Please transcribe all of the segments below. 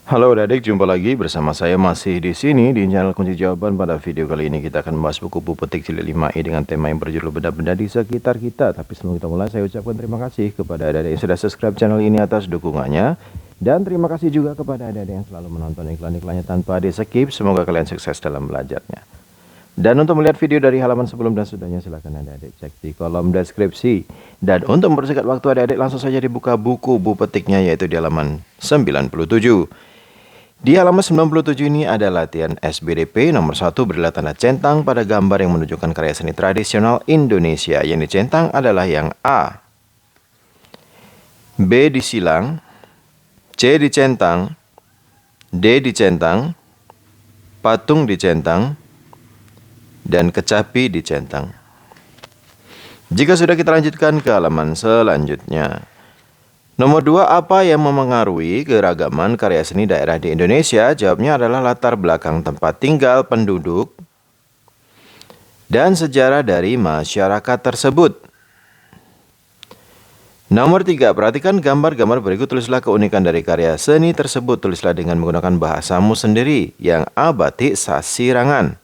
Halo adik, jumpa lagi bersama saya masih di sini di channel Kunci Jawaban. Pada video kali ini kita akan membahas buku Bu Petik Jilid 5i dengan tema yang berjudul Benda-benda di Sekitar Kita. Tapi sebelum kita mulai, saya ucapkan terima kasih kepada adik-adik yang sudah subscribe channel ini atas dukungannya. Dan terima kasih juga kepada adik-adik yang selalu menonton iklan-iklannya tanpa di skip. Semoga kalian sukses dalam belajarnya. Dan untuk melihat video dari halaman sebelum dan sudahnya, silahkan adik-adik cek di kolom deskripsi. Dan untuk mempersingkat waktu adik-adik, langsung saja dibuka buku Bu Petiknya, yaitu di halaman 97. Di halaman 97 ini ada latihan SBDP nomor 1, berilah tanda centang pada gambar yang menunjukkan karya seni tradisional Indonesia. Yang dicentang adalah yang A, B disilang, C dicentang, D dicentang, patung dicentang, dan kecapi dicentang. Jika sudah, kita lanjutkan ke halaman selanjutnya. Nomor 2, apa yang memengaruhi keragaman karya seni daerah di Indonesia? Jawabnya adalah latar belakang tempat tinggal penduduk dan sejarah dari masyarakat tersebut. Nomor 3, perhatikan gambar-gambar berikut, tulislah keunikan dari karya seni tersebut. Tulislah dengan menggunakan bahasamu sendiri. Yang A, batik Sasirangan.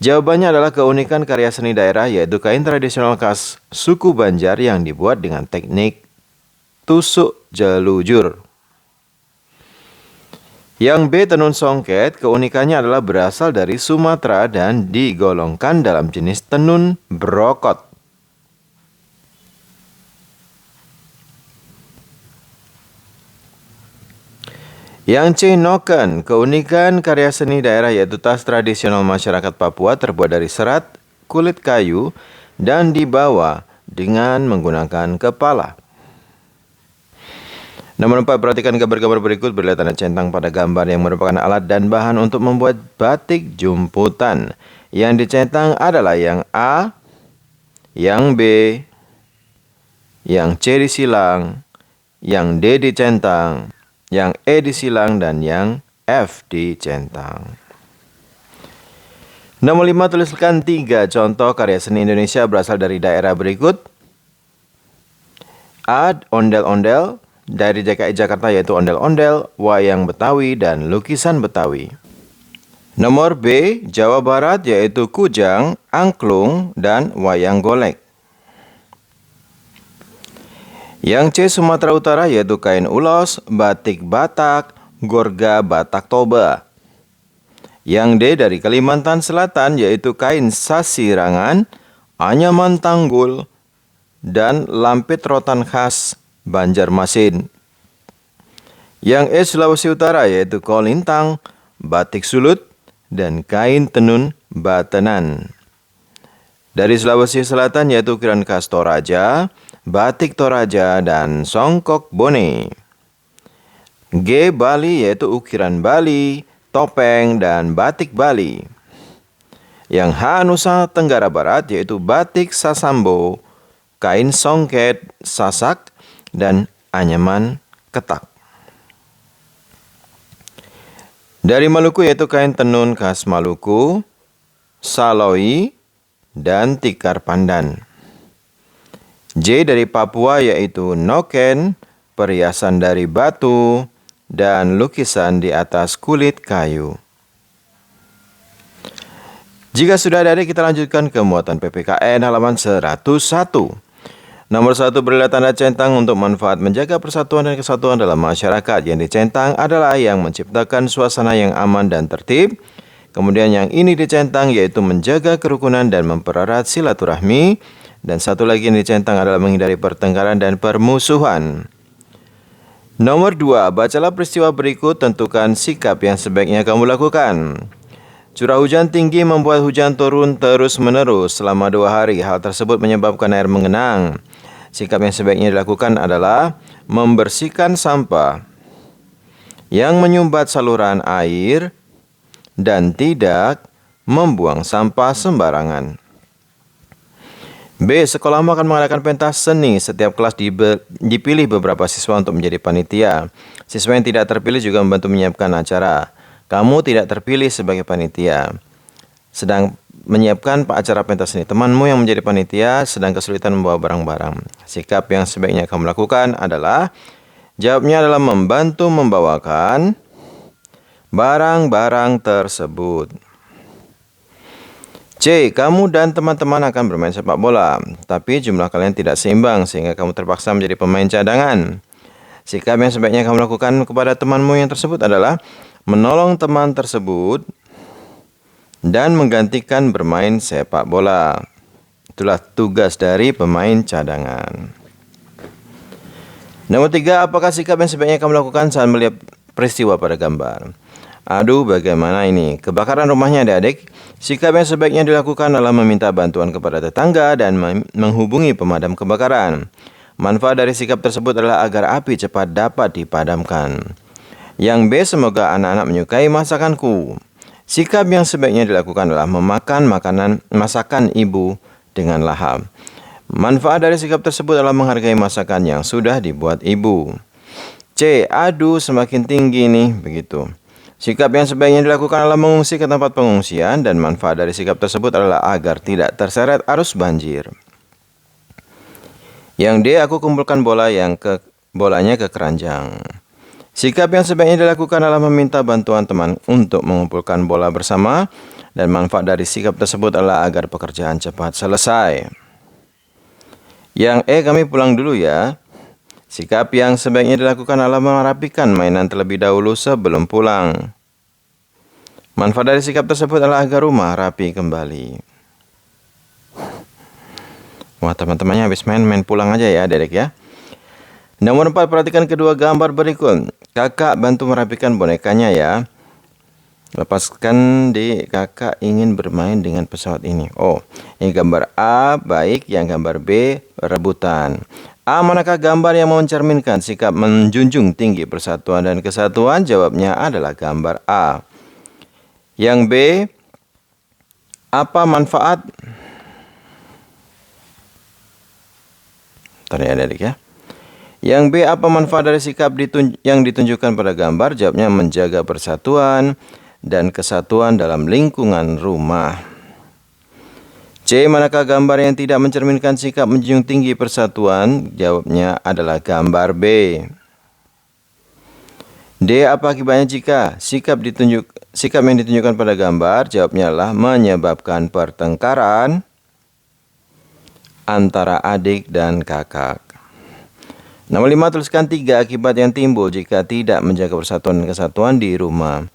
Jawabannya adalah keunikan karya seni daerah yaitu kain tradisional khas suku Banjar yang dibuat dengan teknik tusuk jelujur. Yang B, tenun songket, keunikannya adalah berasal dari Sumatera dan digolongkan dalam jenis tenun brokot. Yang C, noken, keunikan karya seni daerah yaitu tas tradisional masyarakat Papua terbuat dari serat, kulit kayu, dan dibawa dengan menggunakan kepala. Nomor 4, perhatikan gambar-gambar berikut, berilah tanda centang pada gambar yang merupakan alat dan bahan untuk membuat batik jumputan. Yang dicentang adalah yang A, yang B, yang C disilang, yang D dicentang, yang E disilang, dan yang F dicentang. Nomor 5, tuliskan 3 contoh karya seni Indonesia berasal dari daerah berikut. A, ondel-ondel dari DKI Jakarta yaitu ondel-ondel, wayang Betawi, dan lukisan Betawi. Nomor B, Jawa Barat yaitu kujang, angklung, dan wayang golek. Yang C, Sumatera Utara yaitu kain ulos, batik Batak, gorga Batak Toba. Yang D, dari Kalimantan Selatan yaitu kain Sasirangan, anyaman Tanggul, dan lampit rotan khas Banjarmasin. Yang E, Sulawesi Utara yaitu kolintang, batik Sulut, dan kain tenun Batenan. Dari Sulawesi Selatan yaitu ukiran khas Toraja, batik Toraja, dan songkok bone. G, Bali yaitu ukiran Bali, topeng, dan batik Bali. Yang H, Nusa Tenggara Barat yaitu batik Sasambo, kain songket, sasak, dan anyaman ketak. Dari Maluku yaitu kain tenun khas Maluku, saloi, dan tikar pandan. J, dari Papua yaitu noken, perhiasan dari batu, dan lukisan di atas kulit kayu. Jika sudah ada, kita lanjutkan ke muatan PPKN halaman 101. Nomor 1, berilah tanda centang untuk manfaat menjaga persatuan dan kesatuan dalam masyarakat. Yang dicentang adalah yang menciptakan suasana yang aman dan tertib. Kemudian yang ini dicentang yaitu menjaga kerukunan dan mempererat silaturahmi. Dan satu lagi yang dicentang adalah menghindari pertengkaran dan permusuhan. Nomor 2, bacalah peristiwa berikut, tentukan sikap yang sebaiknya kamu lakukan. Curah hujan tinggi membuat hujan turun terus-menerus selama 2 hari. Hal tersebut menyebabkan air mengenang. Sikap yang sebaiknya dilakukan adalah membersihkan sampah yang menyumbat saluran air dan tidak membuang sampah sembarangan. B, sekolahmu akan mengadakan pentas seni. Setiap kelas dipilih beberapa siswa untuk menjadi panitia. Siswa yang tidak terpilih juga membantu menyiapkan acara. Kamu tidak terpilih sebagai panitia, sedang menyiapkan acara pentas seni. Temanmu yang menjadi panitia sedang kesulitan membawa barang-barang. Sikap yang sebaiknya kamu lakukan adalah Jawabnya adalah membantu membawakan barang-barang tersebut. C. Kamu dan teman-teman akan bermain sepak bola, tapi jumlah kalian tidak seimbang sehingga kamu terpaksa menjadi pemain cadangan. Sikap yang sebaiknya kamu lakukan kepada temanmu yang tersebut adalah menolong teman tersebut dan menggantikan bermain sepak bola. Itulah tugas dari pemain cadangan. Nomor 3, apakah sikap yang sebaiknya kamu lakukan saat melihat peristiwa pada gambar? Aduh, bagaimana ini? Kebakaran rumahnya adik-adik. Sikap yang sebaiknya dilakukan adalah meminta bantuan kepada tetangga dan menghubungi pemadam kebakaran. Manfaat dari sikap tersebut adalah agar api cepat dapat dipadamkan. Yang B, semoga anak-anak menyukai masakanku. Sikap yang sebaiknya dilakukan adalah memakan masakan ibu dengan lahap. Manfaat dari sikap tersebut adalah menghargai masakan yang sudah dibuat ibu. C, aduh semakin tinggi nih, begitu. Sikap yang sebaiknya dilakukan adalah mengungsi ke tempat pengungsian dan manfaat dari sikap tersebut adalah agar tidak terseret arus banjir. Yang D, aku kumpulkan bolanya ke keranjang. Sikap yang sebaiknya dilakukan adalah meminta bantuan teman untuk mengumpulkan bola bersama dan manfaat dari sikap tersebut adalah agar pekerjaan cepat selesai. Yang E, kami pulang dulu ya. Sikap yang sebaiknya dilakukan adalah merapikan mainan terlebih dahulu sebelum pulang. Manfaat dari sikap tersebut adalah agar rumah rapi kembali. Wah, teman-temannya habis main pulang aja ya, adik ya. Nomor 4, perhatikan kedua gambar berikut. Kakak bantu merapikan bonekanya ya. Lepaskan kakak ingin bermain dengan pesawat ini. Oh, ini gambar A baik, yang gambar B rebutan. A, manakah gambar yang mencerminkan sikap menjunjung tinggi persatuan dan kesatuan? Jawabnya adalah gambar A. Yang B, apa manfaat? Bentar ya adik ya. Yang B, apa manfaat dari sikap yang ditunjukkan pada gambar? Jawabnya menjaga persatuan dan kesatuan dalam lingkungan rumah. C, manakah gambar yang tidak mencerminkan sikap menjunjung tinggi persatuan? Jawabnya adalah gambar B. D, apa akibatnya jika sikap yang ditunjukkan pada gambar? Jawabnya adalah menyebabkan pertengkaran antara adik dan kakak. Nomor 5, tuliskan 3 akibat yang timbul jika tidak menjaga persatuan dan kesatuan di rumah.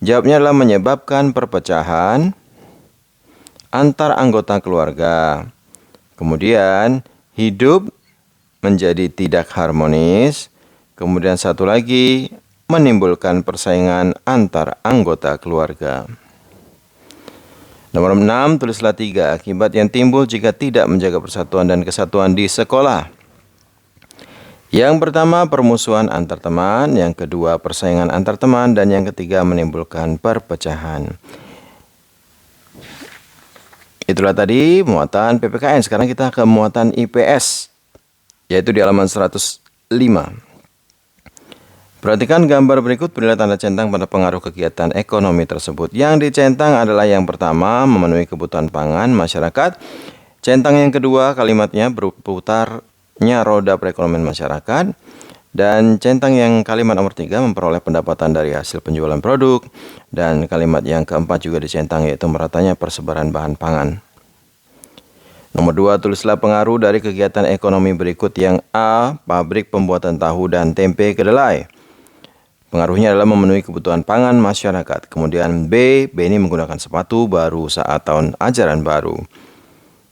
Jawabnya adalah menyebabkan perpecahan antar anggota keluarga. Kemudian hidup menjadi tidak harmonis. Kemudian satu lagi, menimbulkan persaingan antar anggota keluarga. Nomor 6, tulislah 3 akibat yang timbul jika tidak menjaga persatuan dan kesatuan di sekolah. Yang pertama, permusuhan antar teman. Yang kedua, persaingan antar teman. Dan yang ketiga, menimbulkan perpecahan. Itulah tadi muatan PPKN. Sekarang kita ke muatan IPS, yaitu di halaman 105. Perhatikan gambar berikut, berilah tanda centang pada pengaruh kegiatan ekonomi tersebut. Yang dicentang adalah yang pertama, memenuhi kebutuhan pangan masyarakat. Centang yang kedua, kalimatnya berputarnya roda perekonomian masyarakat. Dan centang yang kalimat nomor 3, memperoleh pendapatan dari hasil penjualan produk. Dan kalimat yang keempat juga dicentang, yaitu meratanya persebaran bahan pangan. Nomor 2, tulislah pengaruh dari kegiatan ekonomi berikut. Yang A, pabrik pembuatan tahu dan tempe kedelai. Pengaruhnya adalah memenuhi kebutuhan pangan masyarakat. Kemudian B ini menggunakan sepatu baru saat tahun ajaran baru.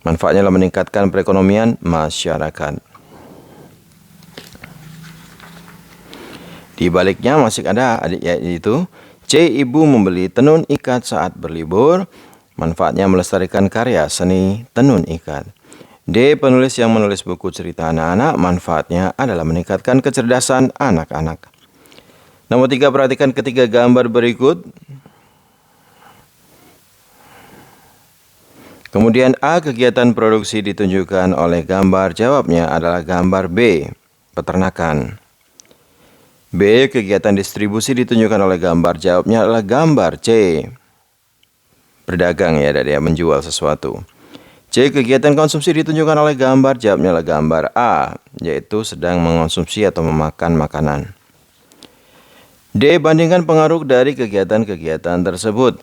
Manfaatnya adalah meningkatkan perekonomian masyarakat. Di baliknya masih ada yaitu C, ibu membeli tenun ikat saat berlibur. Manfaatnya melestarikan karya seni tenun ikat. D, penulis yang menulis buku cerita anak-anak. Manfaatnya adalah meningkatkan kecerdasan anak-anak. Nomor 3, perhatikan ketiga gambar berikut. Kemudian A, kegiatan produksi ditunjukkan oleh gambar. Jawabnya adalah gambar B, peternakan. B, kegiatan distribusi ditunjukkan oleh gambar. Jawabnya adalah gambar C, berdagang ya, dari menjual sesuatu. C, C. Kegiatan konsumsi ditunjukkan oleh gambar. Jawabnya adalah gambar A, yaitu sedang mengonsumsi atau memakan makanan. D. Bandingkan pengaruh dari kegiatan-kegiatan tersebut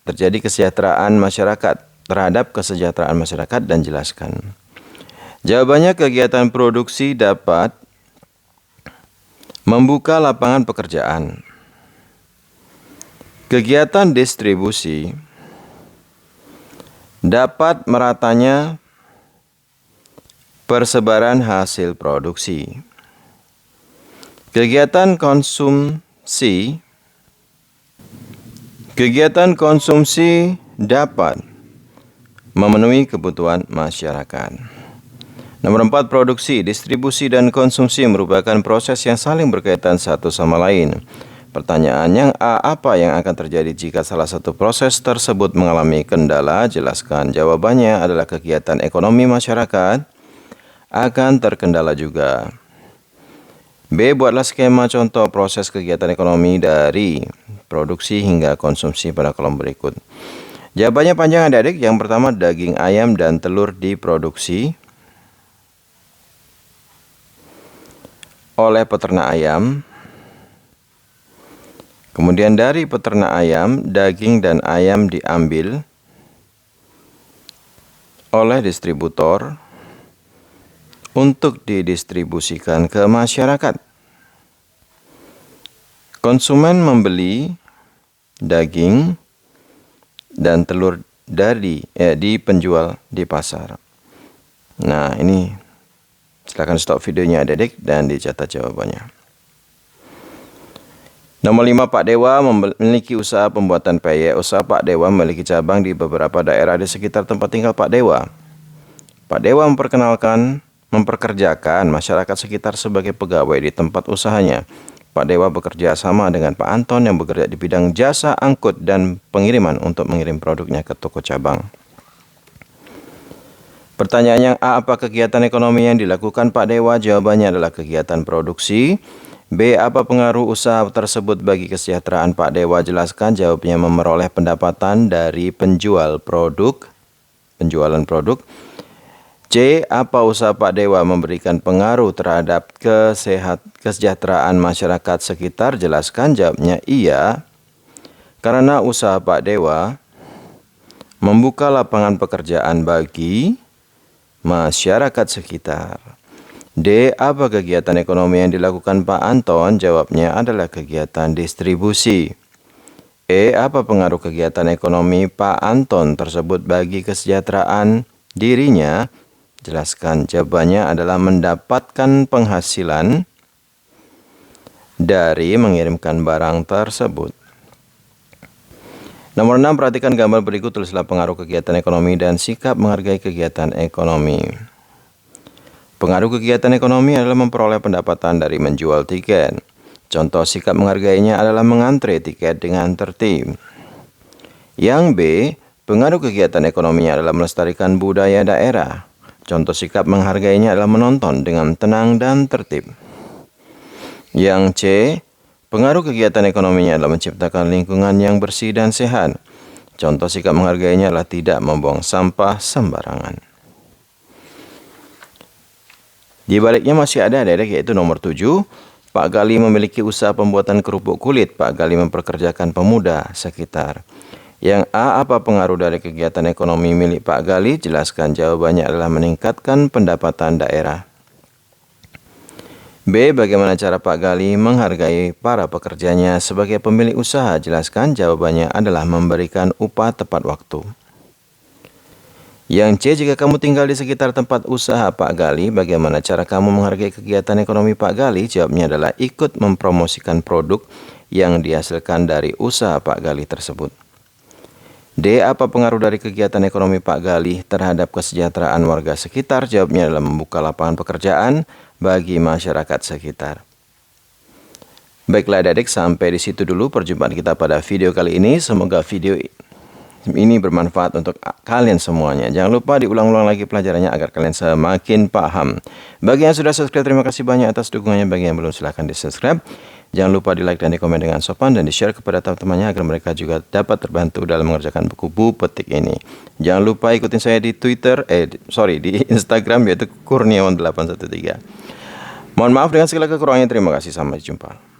terjadi kesejahteraan masyarakat terhadap kesejahteraan masyarakat dan jelaskan. Jawabannya, kegiatan produksi dapat membuka lapangan pekerjaan. Kegiatan distribusi dapat meratanya persebaran hasil produksi. Kegiatan konsumsi dapat memenuhi kebutuhan masyarakat. Nomor 4, produksi, distribusi, dan konsumsi merupakan proses yang saling berkaitan satu sama lain. Pertanyaannya, apa yang akan terjadi jika salah satu proses tersebut mengalami kendala? Jelaskan. Jawabannya adalah kegiatan ekonomi masyarakat akan terkendala juga. B. Buatlah skema contoh proses kegiatan ekonomi dari produksi hingga konsumsi pada kolom berikut. Jawabannya panjang adik-adik. Yang pertama, daging ayam dan telur diproduksi oleh peternak ayam. Kemudian dari peternak ayam, daging dan ayam diambil oleh distributor untuk didistribusikan ke masyarakat. Konsumen membeli daging dan telur di penjual di pasar. Nah, ini silakan stop videonya adik-adik dan dicatat jawabannya. Nomor 5, Pak Dewa memiliki usaha pembuatan peyek. Usaha Pak Dewa memiliki cabang di beberapa daerah di sekitar tempat tinggal Pak Dewa. Pak Dewa memperkerjakan masyarakat sekitar sebagai pegawai di tempat usahanya. Pak Dewa bekerja sama dengan Pak Anton yang bekerja di bidang jasa angkut dan pengiriman untuk mengirim produknya ke toko cabang. Pertanyaan yang A, apa kegiatan ekonomi yang dilakukan Pak Dewa? Jawabannya adalah kegiatan produksi. B, apa pengaruh usaha tersebut bagi kesejahteraan Pak Dewa? Jelaskan. Jawabnya, memperoleh pendapatan dari penjualan produk. C, apa usaha Pak Dewa memberikan pengaruh terhadap kesejahteraan masyarakat sekitar? Jelaskan. Jawabnya iya, karena usaha Pak Dewa membuka lapangan pekerjaan bagi masyarakat sekitar. D, apa kegiatan ekonomi yang dilakukan Pak Anton? Jawabnya adalah kegiatan distribusi. E, apa pengaruh kegiatan ekonomi Pak Anton tersebut bagi kesejahteraan dirinya? Jelaskan. Jawabannya adalah mendapatkan penghasilan dari mengirimkan barang tersebut. Nomor 6, perhatikan gambar berikut, tulislah pengaruh kegiatan ekonomi dan sikap menghargai kegiatan ekonomi. Pengaruh kegiatan ekonomi adalah memperoleh pendapatan dari menjual tiket. Contoh sikap menghargainya adalah mengantre tiket dengan tertib. Yang B, pengaruh kegiatan ekonomi adalah melestarikan budaya daerah. Contoh sikap menghargainya adalah menonton dengan tenang dan tertib. Yang C, pengaruh kegiatan ekonominya adalah menciptakan lingkungan yang bersih dan sehat. Contoh sikap menghargainya adalah tidak membuang sampah sembarangan. Di baliknya masih ada adik-adik, yaitu nomor 7. Pak Gali memiliki usaha pembuatan kerupuk kulit. Pak Gali memperkerjakan pemuda sekitar. Yang A, apa pengaruh dari kegiatan ekonomi milik Pak Gali? Jelaskan. Jawabannya adalah meningkatkan pendapatan daerah. B, bagaimana cara Pak Gali menghargai para pekerjanya sebagai pemilik usaha? Jelaskan. Jawabannya adalah memberikan upah tepat waktu. Yang C, jika kamu tinggal di sekitar tempat usaha Pak Gali, bagaimana cara kamu menghargai kegiatan ekonomi Pak Gali? Jawabnya adalah ikut mempromosikan produk yang dihasilkan dari usaha Pak Gali tersebut. D, apa pengaruh dari kegiatan ekonomi Pak Gali terhadap kesejahteraan warga sekitar? Jawabnya adalah membuka lapangan pekerjaan bagi masyarakat sekitar. Baiklah adik-adik, sampai di situ dulu perjumpaan kita pada video kali ini. Semoga video ini bermanfaat untuk kalian semuanya. Jangan lupa diulang-ulang lagi pelajarannya agar kalian semakin paham. Bagi yang sudah subscribe, terima kasih banyak atas dukungannya. Bagi yang belum, silahkan di subscribe. Jangan lupa di like dan di komen dengan sopan dan di share kepada teman-temannya agar mereka juga dapat terbantu dalam mengerjakan buku Bu Petik ini. Jangan lupa ikutin saya di di Instagram yaitu Kurniawan813. Mohon maaf dengan segala kekurangannya. Terima kasih. Sampai jumpa.